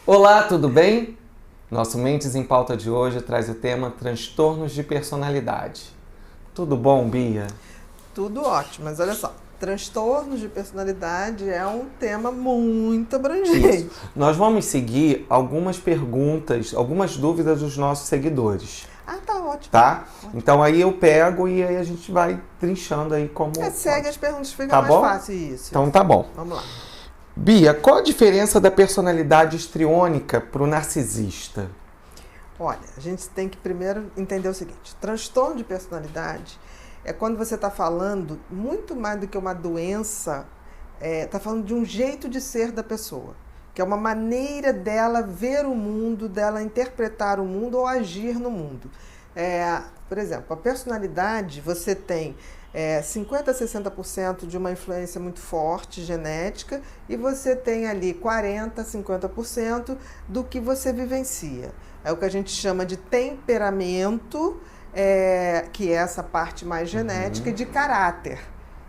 Olá, tudo bem? Nosso Mentes em Pauta de hoje traz o tema transtornos de personalidade. Tudo bom, Bia? Tudo ótimo, mas olha só, transtornos de personalidade é um tema muito abrangente. Nós vamos seguir algumas perguntas, algumas dúvidas dos nossos seguidores, Ah, tá ótimo. tá? Ótimo. Então aí eu pego e aí a gente vai trinchando aí como... Segue as perguntas, fica Tá mais bom? fácil isso. Então tá bom. Vamos lá. Bia, qual a diferença da personalidade histriônica para o narcisista? Olha, a gente tem que primeiro entender o seguinte: transtorno de personalidade é quando você está falando muito mais do que uma doença, está falando de um jeito de ser da pessoa, que é uma maneira dela ver o mundo, dela interpretar o mundo ou agir no mundo. Por exemplo, a personalidade, você tem 50% a 60% de uma influência muito forte, genética, e você tem ali 40% a 50% do que você vivencia. É o que a gente chama de temperamento, que é essa parte mais genética, e de caráter.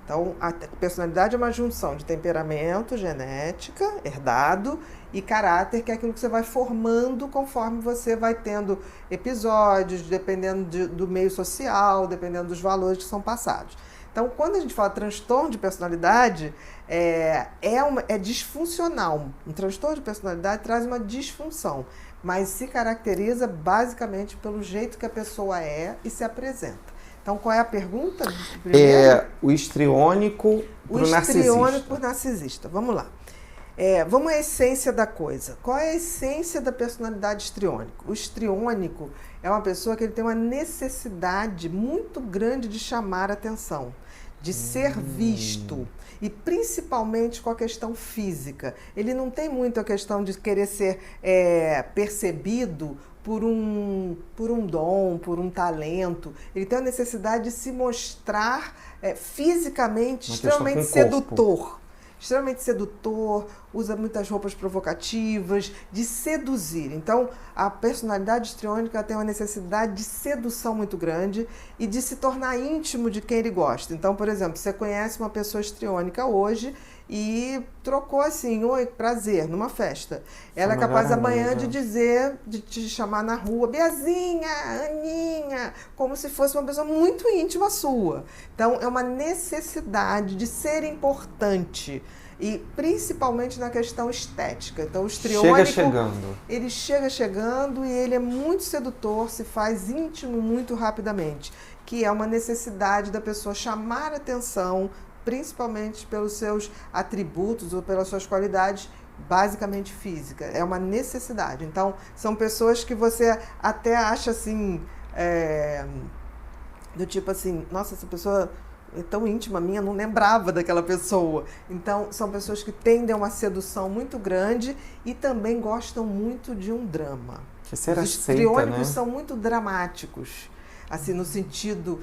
Então, a personalidade é uma junção de temperamento, genética, herdado, e caráter, que é aquilo que você vai formando conforme você vai tendo episódios, dependendo do meio social, dependendo dos valores que são passados. Então, quando a gente fala transtorno de personalidade, é disfuncional. Um transtorno de personalidade traz uma disfunção, mas se caracteriza basicamente pelo jeito que a pessoa é e se apresenta. Então, qual é a pergunta? O histriônico para o narcisista. O histriônico para o narcisista. Vamos lá. Vamos à essência da coisa. Qual é a essência da personalidade histriônica? O histriônico é uma pessoa que ele tem uma necessidade muito grande de chamar atenção, de ser visto, e principalmente com a questão física. Ele não tem muito a questão de querer ser percebido por um dom, por um talento. Ele tem a necessidade de se mostrar fisicamente extremamente sedutor. Extremamente sedutor, usa muitas roupas provocativas, de seduzir. Então, a personalidade histriônica tem uma necessidade de sedução muito grande e de se tornar íntimo de quem ele gosta. Então, por exemplo, você conhece uma pessoa histriônica hoje e trocou assim: oi, prazer, numa festa. Ela é capaz amanhã de dizer, de te chamar na rua, Biazinha, Aninha, como se fosse uma pessoa muito íntima sua. Então, é uma necessidade de ser importante. E principalmente na questão estética. Então, o histriônico, ele chega chegando e ele é muito sedutor, se faz íntimo muito rapidamente, que é uma necessidade da pessoa chamar atenção, principalmente pelos seus atributos ou pelas suas qualidades basicamente físicas. É uma necessidade. Então, são pessoas que você até acha assim, do tipo assim, nossa, essa pessoa é tão íntima minha, não lembrava daquela pessoa. Então, são pessoas que tendem a uma sedução muito grande e também gostam muito de um drama. Os histriônicos são muito dramáticos, assim, no sentido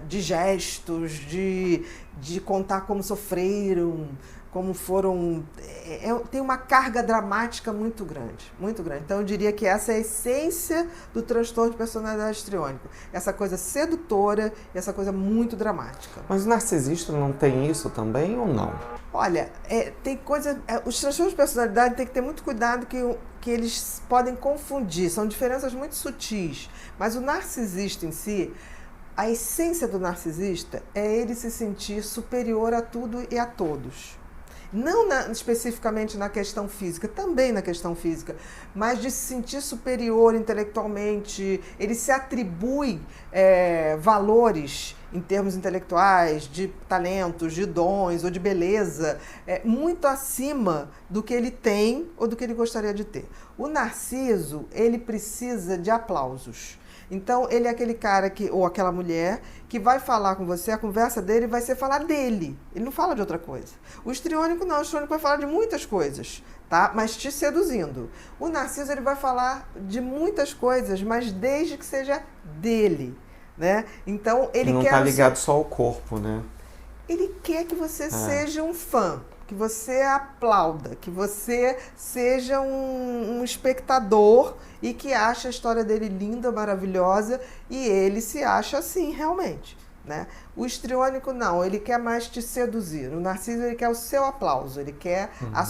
de gestos, de contar como sofreram, como foram... tem uma carga dramática muito grande, muito grande. Então, eu diria que essa é a essência do transtorno de personalidade histriônico. Essa coisa sedutora e essa coisa muito dramática. Mas o narcisista não tem isso também ou não? Olha, tem coisa... os transtornos de personalidade tem que ter muito cuidado que eles podem confundir. São diferenças muito sutis. Mas o narcisista em si... A essência do narcisista é ele se sentir superior a tudo e a todos. Não especificamente na questão física, também na questão física, mas de se sentir superior intelectualmente. Ele se atribui valores em termos intelectuais, de talentos, de dons ou de beleza, muito acima do que ele tem ou do que ele gostaria de ter. O narciso, ele precisa de aplausos. Então, ele é aquele cara ou aquela mulher que vai falar com você, a conversa dele vai ser falar dele. Ele não fala de outra coisa. O histriônico não, o histriônico vai falar de muitas coisas, tá? Mas te seduzindo. O narciso, ele vai falar de muitas coisas, mas desde que seja dele, né? Então, ele não quer... Não tá ligado só ao corpo, né? Ele quer que você seja um fã, que você aplauda, que você seja um espectador e que acha a história dele linda, maravilhosa, e ele se acha assim, realmente. né? O histriônico não, ele quer mais te seduzir. O narciso, ele quer o seu aplauso, ele quer a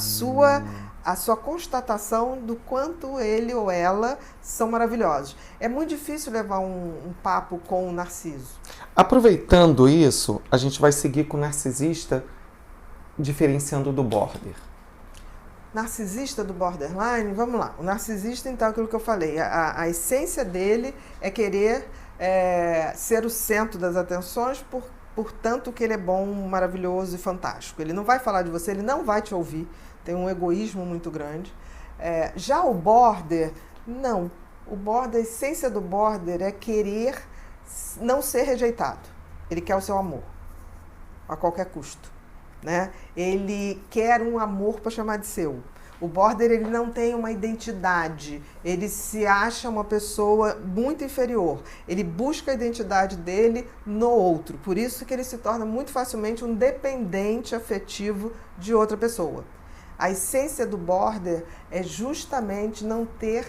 sua constatação do quanto ele ou ela são maravilhosos. É muito difícil levar um papo com o narciso. Aproveitando isso, a gente vai seguir com o narcisista, diferenciando do border. Narcisista do borderline, vamos lá. O narcisista, então, aquilo que eu falei, a essência dele é querer ser o centro das atenções, portanto que ele é bom, maravilhoso e fantástico. Ele não vai falar de você, ele não vai te ouvir, tem um egoísmo muito grande. Já o border, não. O border, a essência do border é querer não ser rejeitado. Ele quer o seu amor, a qualquer custo, né? Ele quer um amor para chamar de seu. O border, ele não tem uma identidade, ele se acha uma pessoa muito inferior, ele busca a identidade dele no outro, por isso que ele se torna muito facilmente um dependente afetivo de outra pessoa. A essência do border é justamente não ter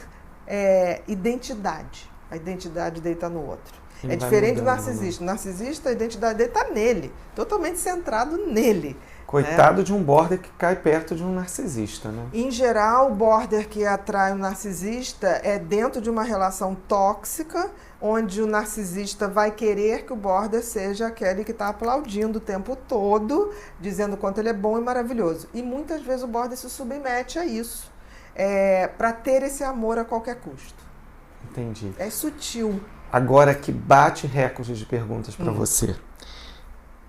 identidade, a identidade dele está no outro. É diferente do narcisista. O narcisista, a identidade dele está nele, totalmente centrado nele. Coitado de um border que cai perto de um narcisista, né? Em geral, o border que atrai o narcisista é dentro de uma relação tóxica, onde o narcisista vai querer que o border seja aquele que está aplaudindo o tempo todo, dizendo o quanto ele é bom e maravilhoso. E muitas vezes o border se submete a isso, para ter esse amor a qualquer custo. Entendi. É sutil. Agora que bate recorde de perguntas para você.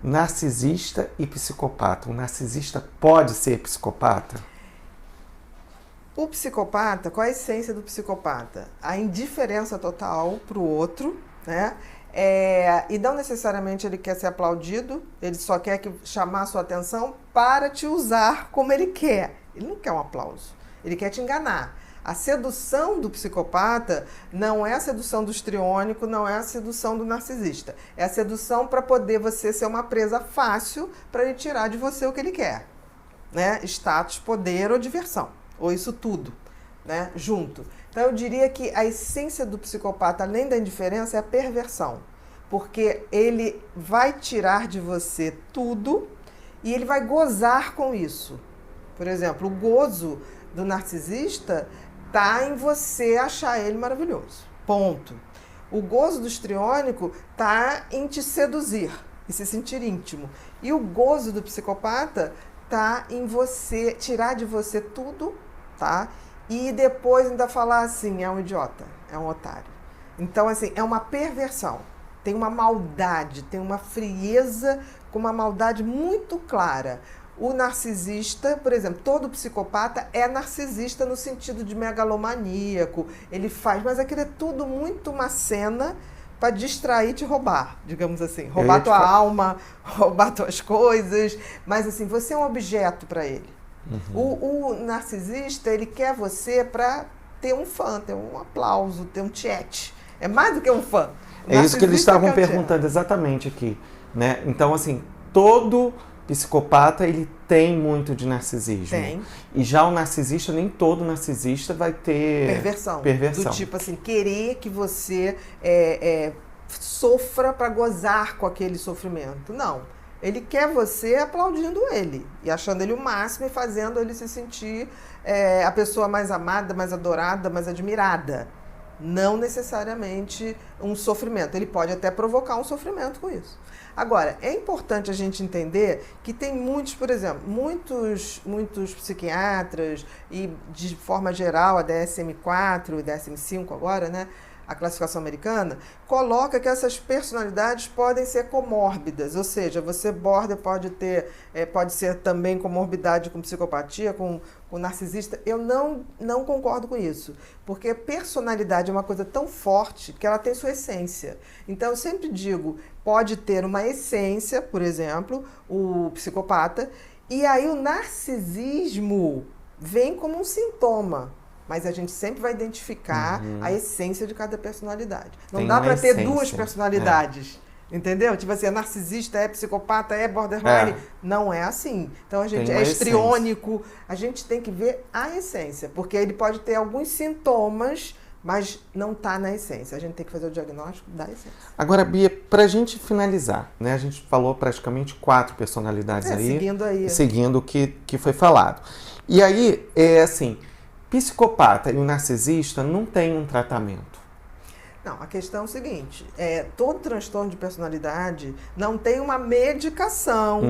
Narcisista e psicopata. O narcisista pode ser psicopata? O psicopata, qual a essência do psicopata? A indiferença total para o outro, né? E não necessariamente ele quer ser aplaudido, ele só quer chamar a sua atenção para te usar como ele quer. Ele não quer um aplauso, ele quer te enganar. A sedução do psicopata não é a sedução do histriônico, não é a sedução do narcisista. É a sedução para poder você ser uma presa fácil para ele tirar de você o que ele quer, né? Status, poder ou diversão, ou isso tudo, né? Junto. Então eu diria que a essência do psicopata, além da indiferença, é a perversão. Porque ele vai tirar de você tudo e ele vai gozar com isso. Por exemplo, o gozo do narcisista está em você achar ele maravilhoso. Ponto. O gozo do histriônico está em te seduzir e se sentir íntimo. E o gozo do psicopata está em você tirar de você tudo, tá? E depois ainda falar assim, é um idiota, é um otário. Então, assim, é uma perversão. Tem uma maldade, tem uma frieza com uma maldade muito clara. O narcisista, por exemplo, todo psicopata é narcisista no sentido de megalomaníaco, ele faz, mas aquilo é tudo muito uma cena para distrair e te roubar, digamos assim. Roubar tua alma, roubar tuas coisas, mas assim, você é um objeto para ele. O narcisista, ele quer você para ter um fã, ter um aplauso, ter um chat. É mais do que um fã. É isso que eles estavam perguntando exatamente aqui, né? Então, assim, todo psicopata, ele tem muito de narcisismo. Tem. E já o narcisista, nem todo narcisista vai ter perversão. Do tipo assim, querer que você sofra para gozar com aquele sofrimento. Não. Ele quer você aplaudindo ele e achando ele o máximo e fazendo ele se sentir a pessoa mais amada, mais adorada, mais admirada. Não necessariamente um sofrimento. Ele pode até provocar um sofrimento com isso. Agora, é importante a gente entender que tem muitos, por exemplo, muitos psiquiatras e, de forma geral, a DSM-4 e DSM-5 agora, né, a classificação americana, coloca que essas personalidades podem ser comórbidas, ou seja, você border pode ser também comorbidade com psicopatia, com narcisista. Eu não concordo com isso, porque personalidade é uma coisa tão forte que ela tem sua essência. Então, eu sempre digo, pode ter uma essência, por exemplo, o psicopata, e aí o narcisismo vem como um sintoma. Mas a gente sempre vai identificar a essência de cada personalidade. Não dá para ter duas personalidades. Entendeu? Tipo assim, é narcisista, é psicopata, é borderline. Não é assim. Então a gente é histriônico. A gente tem que ver a essência. Porque ele pode ter alguns sintomas mas não está na essência. A gente tem que fazer o diagnóstico da essência. Agora, Bia, para a gente finalizar, né? A gente falou praticamente 4 personalidades aí. Seguindo o que foi falado. E aí, assim, psicopata e o narcisista não tem um tratamento. Não, a questão é o seguinte, todo transtorno de personalidade não tem uma medicação,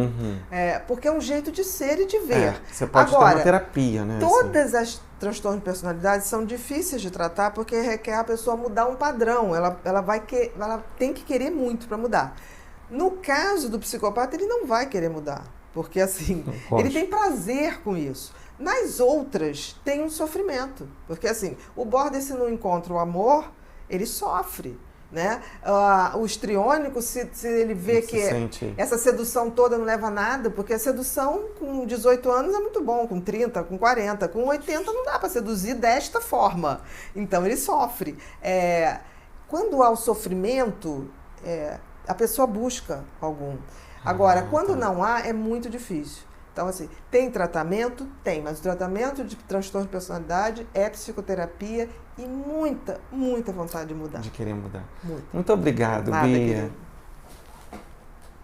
porque é um jeito de ser e de ver. Você pode ter uma terapia, né? Todas as transtornos de personalidade são difíceis de tratar porque requer a pessoa mudar um padrão, ela tem que querer muito para mudar. No caso do psicopata, ele não vai querer mudar, porque assim, ele tem prazer com isso. Nas outras, tem um sofrimento, porque assim, o border, se não encontra o amor, ele sofre, né? O histriônico, se ele vê que essa sedução toda não leva a nada, porque a sedução com 18 anos é muito bom, com 30, com 40, com 80 não dá para seduzir desta forma. Então ele sofre. Quando há o sofrimento, a pessoa busca algum. Agora, quando não há, é muito difícil. Então, assim, tem tratamento? Tem, mas o tratamento de transtorno de personalidade é psicoterapia e muita, muita vontade de mudar. De querer mudar. Muito. Muito obrigado, Nada, Bia. querido.